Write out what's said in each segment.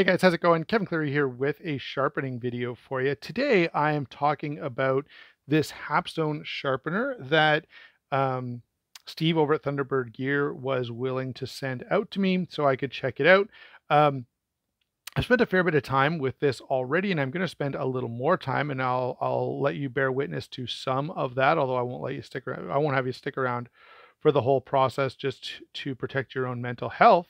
Hey guys, how's it going? Kevin Cleary here with a sharpening video for you. Today I am talking about this Hapstone sharpener that um, Steve over at Thunderbird Gear was willing to send out to me so I could check it out. Um, I've spent a fair bit of time with this already, and I'm going to spend a little more time, and I'll let you bear witness to some of that. Although I won't let you stick around. I won't have you stick around for the whole process, just to protect your own mental health.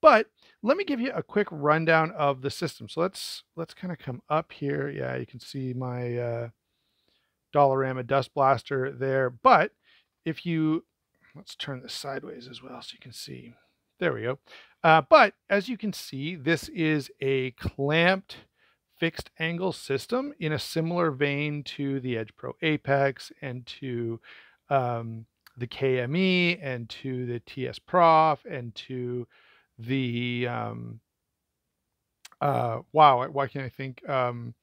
But let me give you a quick rundown of the system. So let's kind of come up here. Yeah, you can see my Dollarama dust blaster there. But if you let's turn this sideways as well so you can see. There we go. But as you can see, this is a clamped fixed angle system in a similar vein to the Edge Pro Apex and to the KME and to the TS Prof and to the wow, why can't I think? To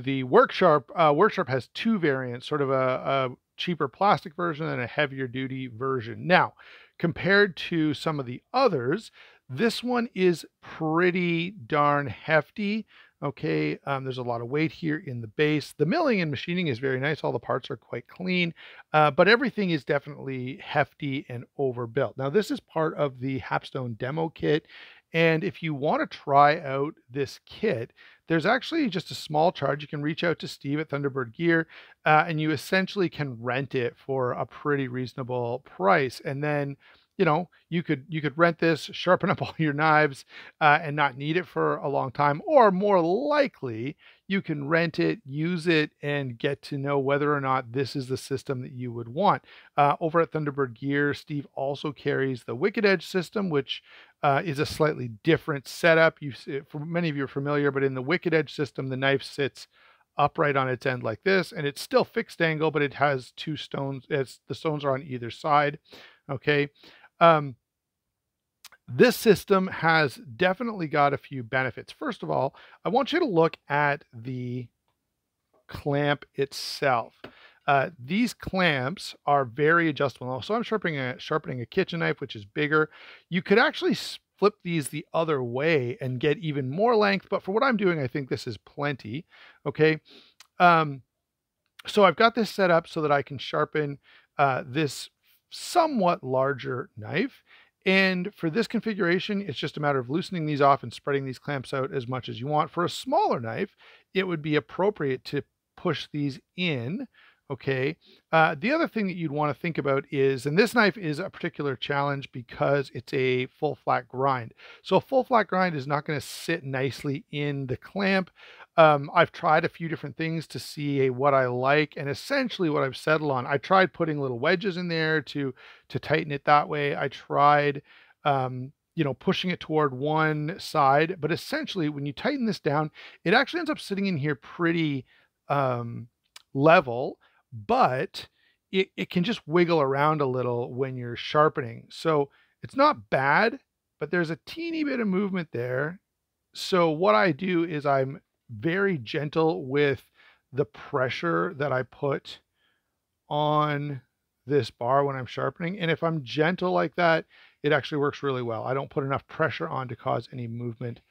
the Worksharp. Worksharp has two variants, sort of a cheaper plastic version and a heavier duty version. Now, compared to some of the others, this one is pretty darn hefty. Okay, there's a lot of weight here in the base. The milling and machining is very nice. All the parts are quite clean, but everything is definitely hefty and overbuilt. Now, this is part of the Hapstone demo kit. And if you want to try out this kit, there's actually just a small charge. You can reach out to Steve at Thunderbird Gear, and you essentially can rent it for a pretty reasonable price. And then, you know, you could rent this, sharpen up all your knives, and not need it for a long time. Or more likely, you can rent it, use it, and get to know whether or not this is the system that you would want. Over at Thunderbird Gear, Steve also carries the Wicked Edge system, which is a slightly different setup. For many of you are familiar, but in the Wicked Edge system, the knife sits upright on its end like this, and it's still fixed angle, but it has two stones. The stones are on either side. Okay. This system has definitely got a few benefits. First of all, I want you to look at the clamp itself. These clamps are very adjustable. So I'm sharpening a kitchen knife, which is bigger. You could actually flip these the other way and get even more length, but for what I'm doing, I think this is plenty. Okay. So I've got this set up so that I can sharpen this somewhat larger knife. And for this configuration, it's just a matter of loosening these off and spreading these clamps out as much as you want. For a smaller knife, it would be appropriate to push these in. Okay. The other thing that you'd want to think about is, and this knife is a particular challenge because it's a full flat grind. So a full flat grind is not going to sit nicely in the clamp. I've tried a few different things to see what I like, and essentially what I've settled on, I tried putting little wedges in there to tighten it that way. I tried, you know, pushing it toward one side, but essentially when you tighten this down, it actually ends up sitting in here pretty level, but it can just wiggle around a little when you're sharpening. So it's not bad, but there's a teeny bit of movement there. So what I do is I'm very gentle with the pressure that I put on this bar when I'm sharpening. And if I'm gentle like that, it actually works really well. I don't put enough pressure on to cause any movement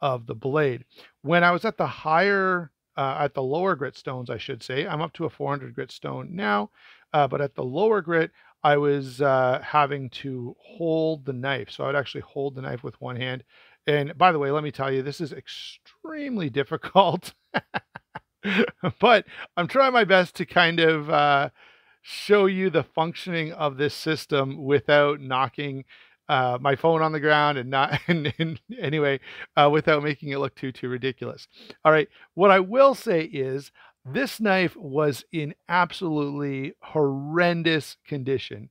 of the blade. When I was at the lower grit stones, I should say, I'm up to a 400 grit stone now, but at the lower grit, I was having to hold the knife. So I would actually hold the knife with one hand. And by the way, let me tell you, this is extremely difficult, but I'm trying my best to kind of show you the functioning of this system without knocking my phone on the ground and not, and anyway, without making it look too ridiculous. All right. What I will say is this knife was in absolutely horrendous condition.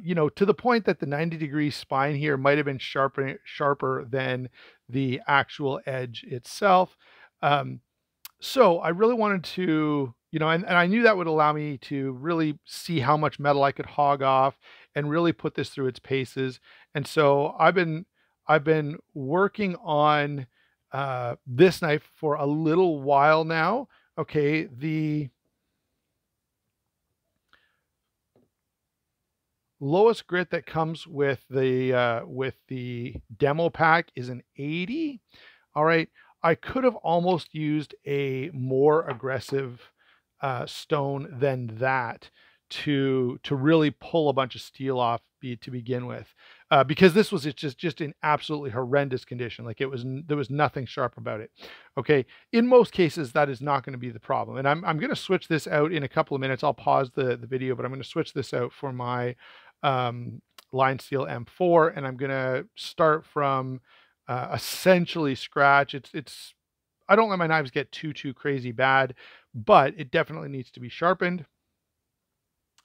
You know, to the point that the 90-degree spine here might have been sharper than the actual edge itself. So I really wanted to, you know, and I knew that would allow me to really see how much metal I could hog off and really put this through its paces. And so I've been working on this knife for a little while now. Okay, lowest grit that comes with the demo pack is an 80. All right. I could have almost used a more aggressive stone than that to really pull a bunch of steel off to begin with, because this was just in absolutely horrendous condition. Like there was nothing sharp about it. Okay, in most cases that is not going to be the problem, and I'm going to switch this out in a couple of minutes. I'll pause the video, but I'm going to switch this out for my um, line steel M4, and I'm going to start from essentially scratch. It's I don't let my knives get too crazy bad, but it definitely needs to be sharpened.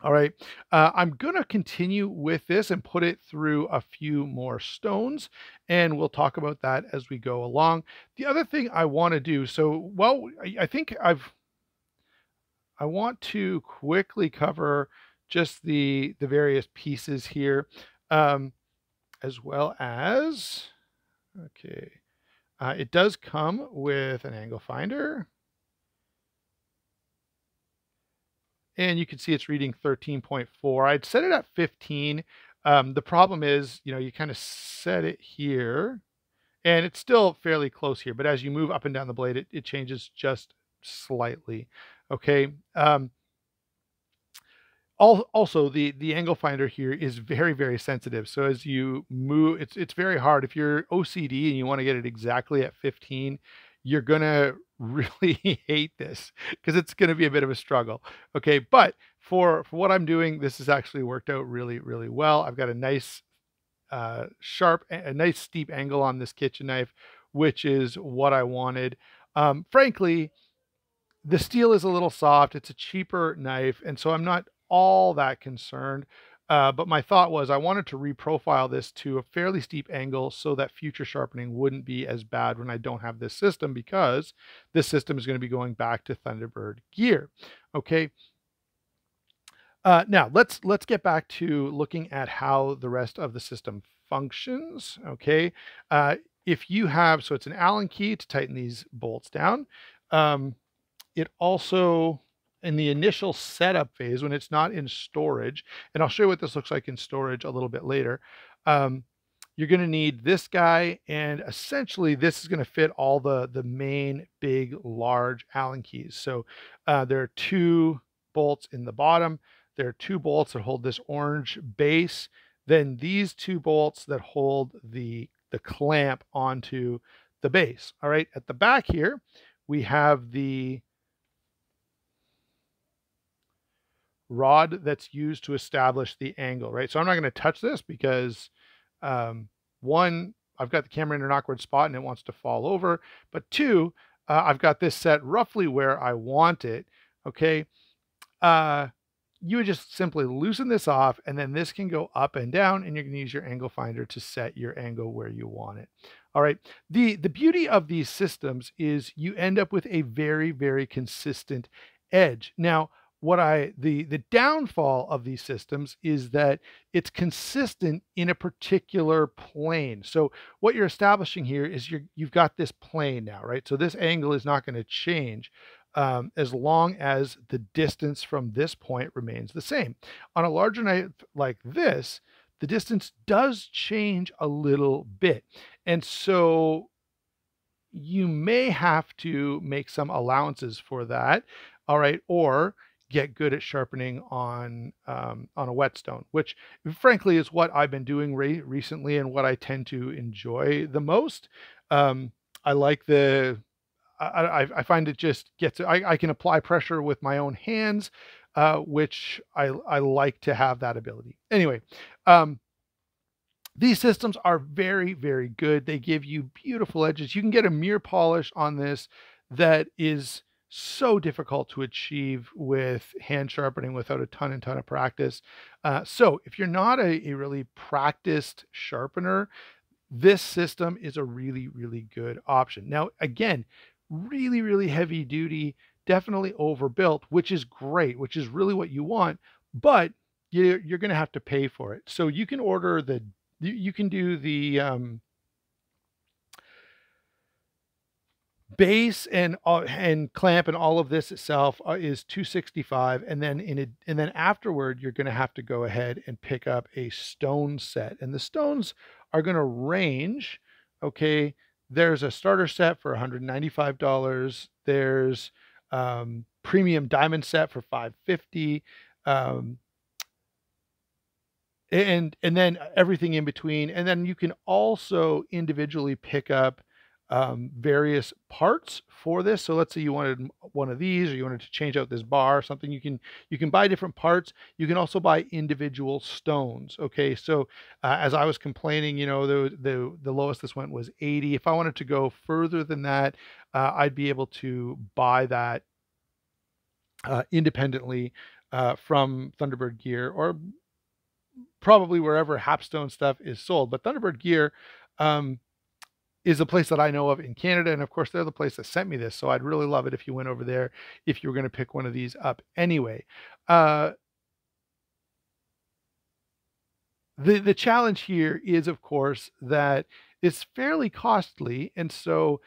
All right, I'm gonna continue with this and put it through a few more stones, and we'll talk about that as we go along. The other thing I want to do, so well, I think I want to quickly cover just the various pieces here, um, as well as okay. It does come with an angle finder, and you can see it's reading 13.4. I'd set it at 15. The problem is, you know, you kind of set it here, and it's still fairly close here, but as you move up and down the blade, it changes just slightly. Okay. Also, the angle finder here is very sensitive. So as you move, it's very hard. If you're OCD and you want to get it exactly at 15, you're gonna really hate this because it's gonna be a bit of a struggle. Okay, but for what I'm doing, this has actually worked out really well. I've got a nice a nice steep angle on this kitchen knife, which is what I wanted. Frankly, the steel is a little soft. It's a cheaper knife, and so I'm not all that concerned. But my thought was I wanted to reprofile this to a fairly steep angle so that future sharpening wouldn't be as bad when I don't have this system, because this system is going to be going back to Thunderbird gear. Okay. Now let's get back to looking at how the rest of the system functions. Okay. If you have, so it's an Allen key to tighten these bolts down. It also, in the initial setup phase, when it's not in storage, and I'll show you what this looks like in storage a little bit later, you're going to need this guy, and essentially this is going to fit all the main big large Allen keys. So there are two bolts in the bottom. There are two bolts that hold this orange base. Then these two bolts that hold the clamp onto the base. All right, at the back here, we have the rod that's used to establish the angle, right? So I'm not going to touch this because one, I've got the camera in an awkward spot and it wants to fall over, but two, I've got this set roughly where I want it. Okay. You would just simply loosen this off, and then this can go up and down, and you're going to use your angle finder to set your angle where you want it. All right. The beauty of these systems is you end up with a very consistent edge. Now, the downfall of these systems is that it's consistent in a particular plane. So what you're establishing here is you've got this plane now, right? So this angle is not going to change as long as the distance from this point remains the same. On a larger knife like this, the distance does change a little bit. And so you may have to make some allowances for that. All right. Or get good at sharpening on a whetstone, which frankly is what I've been doing recently and what I tend to enjoy the most. I like I find it just gets, I can apply pressure with my own hands, which I like to have that ability. Anyway, these systems are very good. They give you beautiful edges. You can get a mirror polish on this that is so difficult to achieve with hand sharpening without a ton of practice. So if you're not a really practiced sharpener, this system is a really good option. Now, again, really heavy duty, definitely overbuilt, which is great, which is really what you want, but you're going to have to pay for it. So you can order you can do the Base and clamp and all of this itself is 265, and then and then afterward you're going to have to go ahead and pick up a stone set, and the stones are going to range. Okay, there's a starter set for $195. There's premium diamond set for 550. Um, and then everything in between, and then you can also individually pick up various parts for this. So let's say you wanted one of these, or you wanted to change out this bar or something, you can buy different parts. You can also buy individual stones. Okay, so as I was complaining, the lowest this went was 80. If I wanted to go further than that, I'd be able to buy that independently from Thunderbird Gear, or probably wherever Hapstone stuff is sold. But Thunderbird Gear um, is a place that I know of in Canada, and of course they're the place that sent me this. So I'd really love it if you went over there if you were going to pick one of these up anyway. Uh, the challenge here is, of course, that it's fairly costly, and so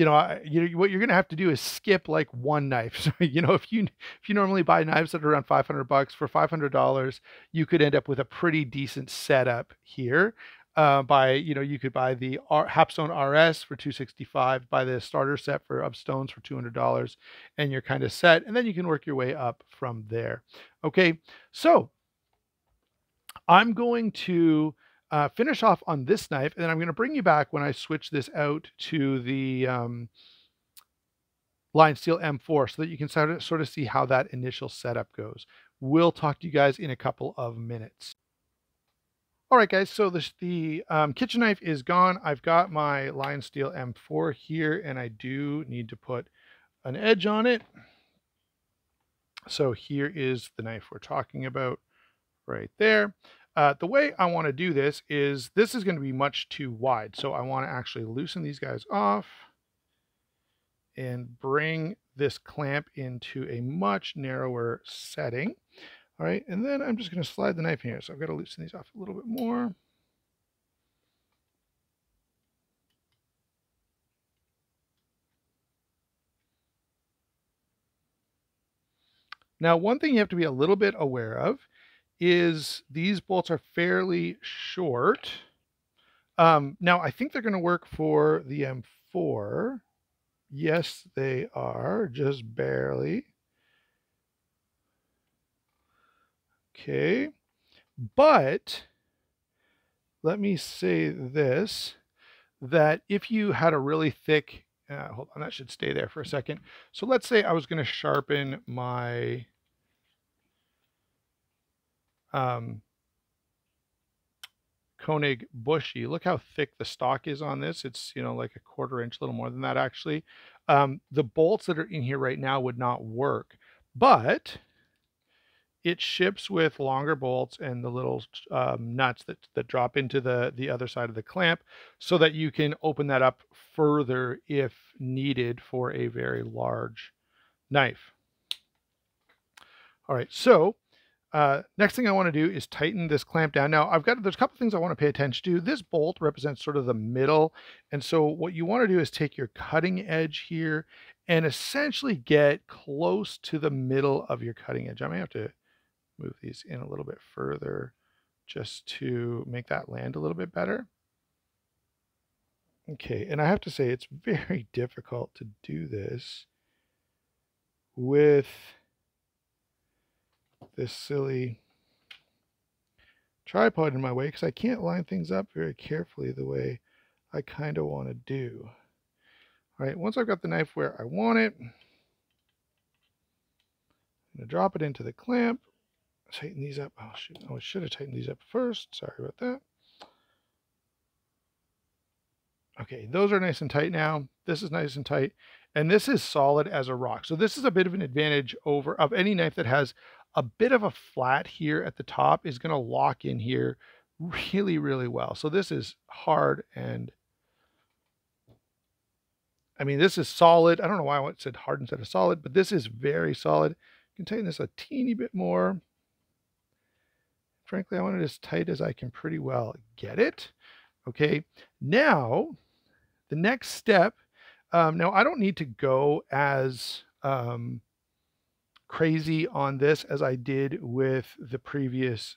what you're going to have to do is skip like one knife. So if you normally buy knives that are around $500, for $500 you could end up with a pretty decent setup here. You could buy the Hapstone RS for 265, buy the starter set of stones for $200, and you're kind of set. And then you can work your way up from there. Okay, so I'm going to finish off on this knife, and then I'm going to bring you back when I switch this out to the Line Steel M4, so that you can sort of see how that initial setup goes. We'll talk to you guys in a couple of minutes. All right, guys, so the kitchen knife is gone. I've got my Line Steel M4 here, and I do need to put an edge on it. So here is the knife we're talking about right there. The way I want to do this is going to be much too wide. So I want to actually loosen these guys off and bring this clamp into a much narrower setting. All right, and then I'm just going to slide the knife in here. So I've got to loosen these off a little bit more. Now, one thing you have to be a little bit aware of is these bolts are fairly short. Now, I think they're going to work for the M4. Yes, they are, just barely. Okay, but let me say this, that if you had a really thick, hold on, that should stay there for a second. So let's say I was going to sharpen my Koenig Bushy. Look how thick the stock is on this. It's, like a 1/4 inch, a little more than that actually. The bolts that are in here right now would not work, but it ships with longer bolts and the little nuts that drop into the other side of the clamp, so that you can open that up further if needed for a very large knife. All right, so next thing I want to do is tighten this clamp down. Now there's a couple things I want to pay attention to. This bolt represents sort of the middle. And so what you want to do is take your cutting edge here and essentially get close to the middle of your cutting edge. I may have to move these in a little bit further just to make that land a little bit better. Okay, and I have to say it's very difficult to do this with this silly tripod in my way, because I can't line things up very carefully the way I kind of want to do. All right, once I've got the knife where I want it, I'm going to drop it into the clamp, tighten these up. Oh, shoot. Oh, I should have tightened these up first. Sorry about that. Okay, those are nice and tight now. This is nice and tight. And this is solid as a rock. So this is a bit of an advantage of any knife that has a bit of a flat here at the top, is going to lock in here really, really well. So this is hard, and I mean, this is solid. I don't know why I said hard instead of solid, but this is very solid. You can tighten this a teeny bit more. Frankly, I want it as tight as I can pretty well get it. Okay, now the next step Now I don't need to go as crazy on this as I did with the previous,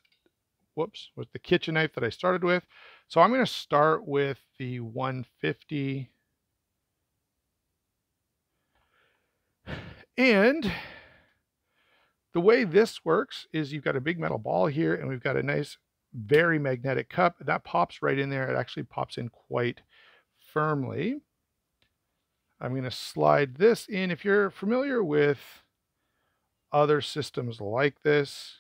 whoops, with the kitchen knife that I started with. So I'm going to start with the 150. And the way this works is you've got a big metal ball here and we've got a nice, very magnetic cup that pops right in there. It actually pops in quite firmly. I'm going to slide this in. If you're familiar with other systems like this,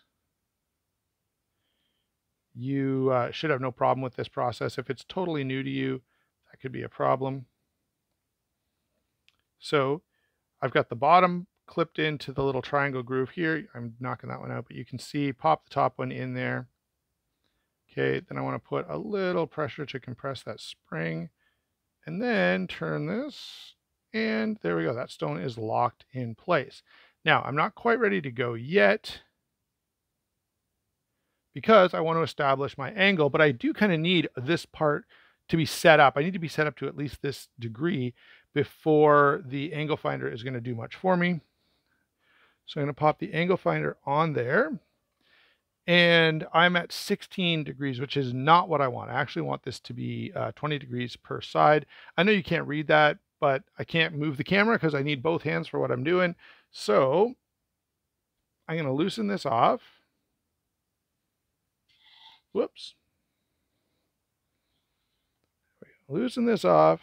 you should have no problem with this process. If it's totally new to you, that could be a problem. So I've got the bottom clipped into the little triangle groove here. I'm knocking that one out, but you can see, pop the top one in there. Okay, then I want to put a little pressure to compress that spring and then turn this, and there we go. That stone is locked in place. Now, I'm not quite ready to go yet because I want to establish my angle, but I do kind of need this part to be set up. I need to be set up to at least this degree before the angle finder is going to do much for me. So I'm going to pop the angle finder on there, and I'm at 16 degrees, which is not what I want. I actually want this to be 20 degrees per side. I know you can't read that, but I can't move the camera because I need both hands for what I'm doing. So I'm going to loosen this off. Whoops. Loosen this off.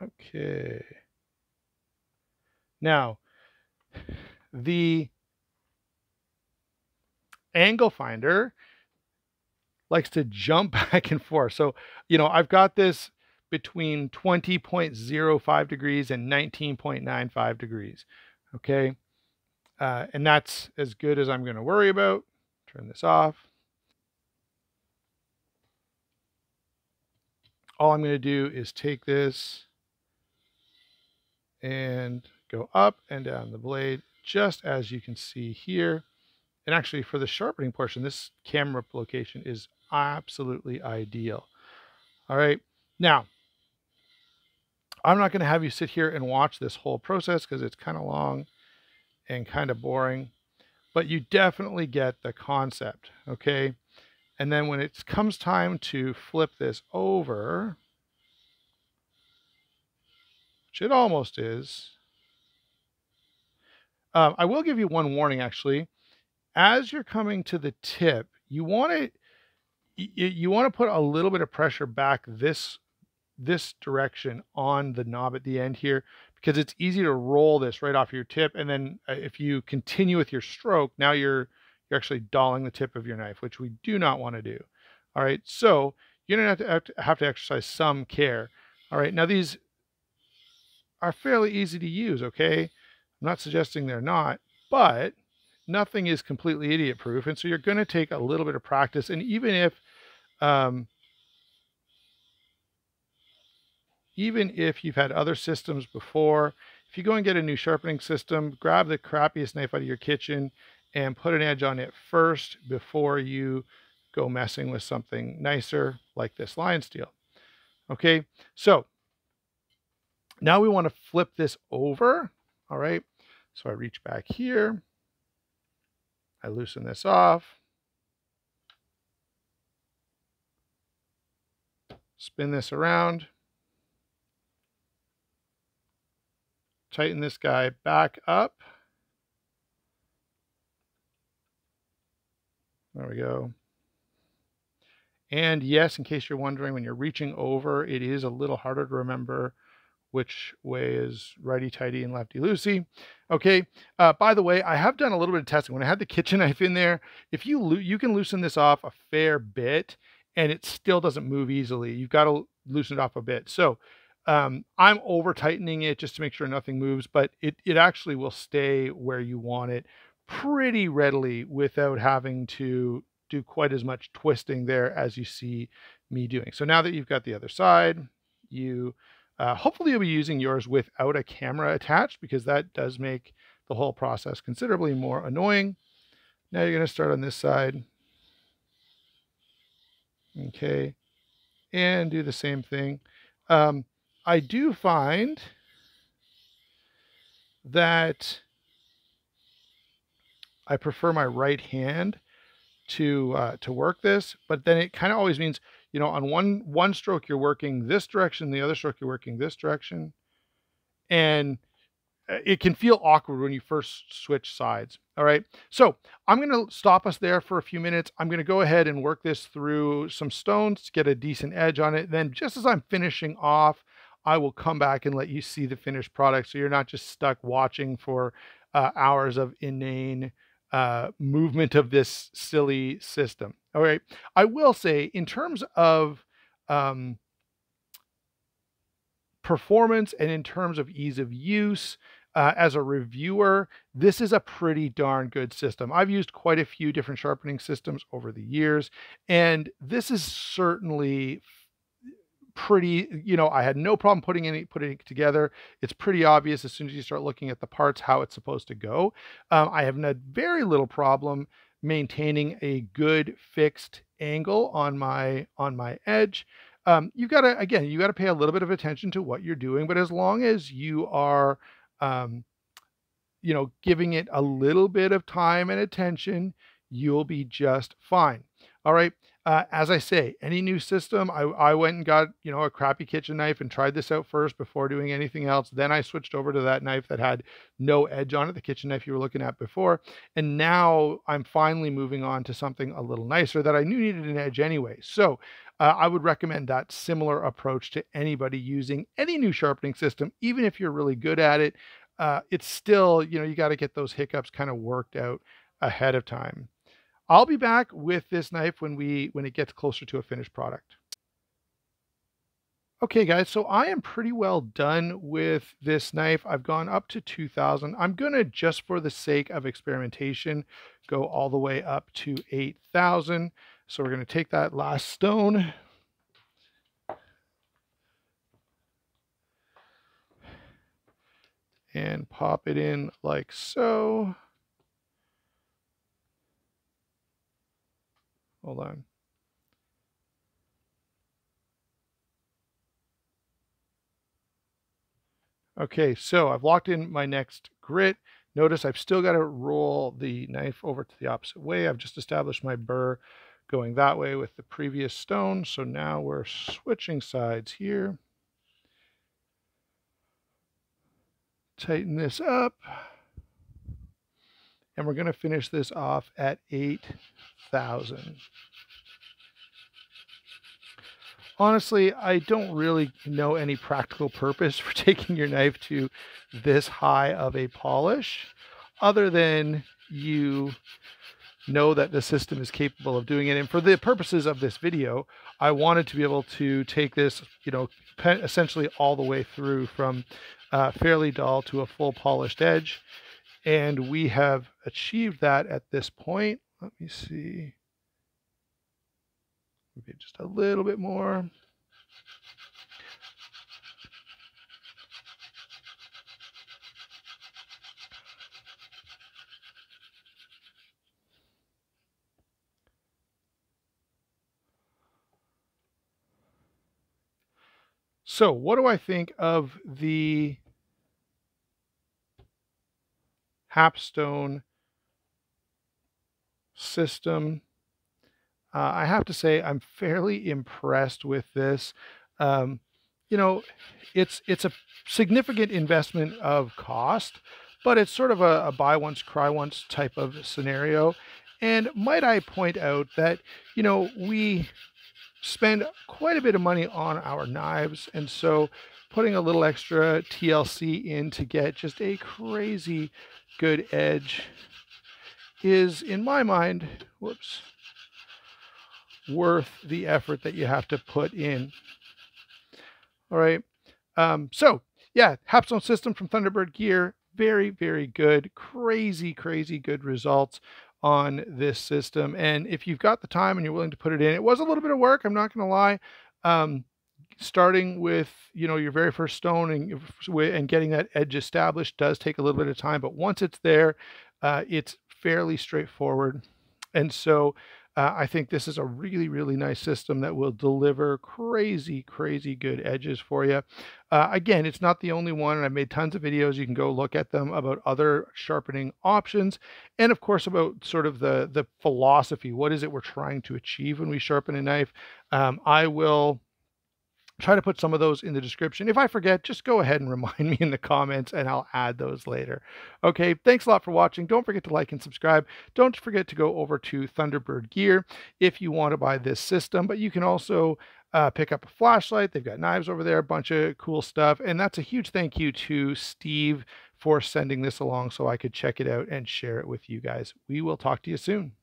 Okay. Now, the angle finder likes to jump back and forth. So, I've got this between 20.05 degrees and 19.95 degrees. Okay. And that's as good as I'm going to worry about. Turn this off. All I'm going to do is take this and go up and down the blade, just as you can see here. And actually, for the sharpening portion, this camera location is absolutely ideal. All right. Now, I'm not going to have you sit here and watch this whole process because it's kind of long and kind of boring, but you definitely get the concept. Okay. And then when it comes time to flip this over, which it almost is, I will give you one warning actually. As you're coming to the tip, you want to put a little bit of pressure back this direction on the knob at the end here, because it's easy to roll this right off your tip. And then if you continue with your stroke, now you're actually dulling the tip of your knife, which we do not want to do. All right. So you're going to have to exercise some care. All right. Now these are fairly easy to use. Okay. I'm not suggesting they're not, but nothing is completely idiot proof. And so you're going to take a little bit of practice. And even if you've had other systems before, if you go and get a new sharpening system, grab the crappiest knife out of your kitchen and put an edge on it first before you go messing with something nicer like this lion steel. Okay, so now we want to flip this over. All right, so I reach back here, I loosen this off, spin this around, tighten this guy back up. There we go. And yes, in case you're wondering, when you're reaching over, it is a little harder to remember which way is righty-tighty and lefty-loosey. Okay, by the way, I have done a little bit of testing. When I had the kitchen knife in there, if you can loosen this off a fair bit, and it still doesn't move easily. You've got to loosen it off a bit. So I'm over-tightening it just to make sure nothing moves, but it actually will stay where you want it pretty readily without having to do quite as much twisting there as you see me doing. So now that you've got the other side, you hopefully you'll be using yours without a camera attached, because that does make the whole process considerably more annoying. Now you're going to start on this side. Okay. And do the same thing. I do find that I prefer my right hand to work this, but then it kind of always means, you know, on one stroke you're working this direction, the other stroke you're working this direction, and it can feel awkward when you first switch sides. All right. So I'm going to stop us there for a few minutes. I'm going to go ahead and work this through some stones to get a decent edge on it. Then just as I'm finishing off, I will come back and let you see the finished product. So you're not just stuck watching for hours of inane movement of this silly system. All right. I will say in terms of um, performance and in terms of ease of use, as a reviewer, this is a pretty darn good system. I've used quite a few different sharpening systems over the years, and this is certainly pretty, you know, I had no problem putting it together. It's pretty obvious as soon as you start looking at the parts how it's supposed to go. I have had very little problem maintaining a good fixed angle on my edge. You gotta, again, you gotta pay a little bit of attention to what you're doing, but as long as you are um, you know, giving it a little bit of time and attention, you'll be just fine. All right. As I say, any new system, I went and got, you know, a crappy kitchen knife and tried this out first before doing anything else. Then I switched over to that knife that had no edge on it, the kitchen knife you were looking at before. And now I'm finally moving on to something a little nicer that I knew needed an edge anyway. So I would recommend that similar approach to anybody using any new sharpening system, even if you're really good at it. It's still, you know, you got to get those hiccups kind of worked out ahead of time. I'll be back with this knife when it gets closer to a finished product. Okay, guys, so I am pretty well done with this knife. I've gone up to 2,000. I'm gonna, just for the sake of experimentation, go all the way up to 8,000. So we're gonna take that last stone and pop it in like so. Hold on. Okay, so I've locked in my next grit. Notice I've still got to roll the knife over to the opposite way. I've just established my burr going that way with the previous stone. So now we're switching sides here. Tighten this up. And we're going to finish this off at 8,000. Honestly, I don't really know any practical purpose for taking your knife to this high of a polish, other than you know that the system is capable of doing it. And for the purposes of this video, I wanted to be able to take this, you know, essentially all the way through from fairly dull to a full polished edge. And we have achieved that at this point. Let me see. Maybe just a little bit more. So what do I think of the Hapstone system? I have to say I'm fairly impressed with this. Um, you know, it's a significant investment of cost, but it's sort of a buy once, cry once type of scenario. And might I point out that, you know, we spend quite a bit of money on our knives, and so putting a little extra TLC in to get just a crazy good edge is, in my mind, whoops, worth the effort that you have to put in. All right. So yeah, Hapstone system from Thunderbird Gear, very, very good, crazy good results on this system. And if you've got the time and you're willing to put it in, it was a little bit of work, I'm not going to lie. starting with, your very first stone and getting that edge established does take a little bit of time, but once it's there, it's fairly straightforward. And so I think this is a really, really nice system that will deliver crazy, crazy good edges for you. Again, it's not the only one, and I've made tons of videos. You can go look at them about other sharpening options, and of course about sort of the philosophy. What is it we're trying to achieve when we sharpen a knife? I will try to put some of those in the description. If I forget, just go ahead and remind me in the comments and I'll add those later. Okay, thanks a lot for watching. Don't forget to like and subscribe. Don't forget to go over to Thunderbird Gear if you want to buy this system, but you can also pick up a flashlight. They've got knives over there, a bunch of cool stuff. And that's a huge thank you to Steve for sending this along so I could check it out and share it with you guys. We will talk to you soon.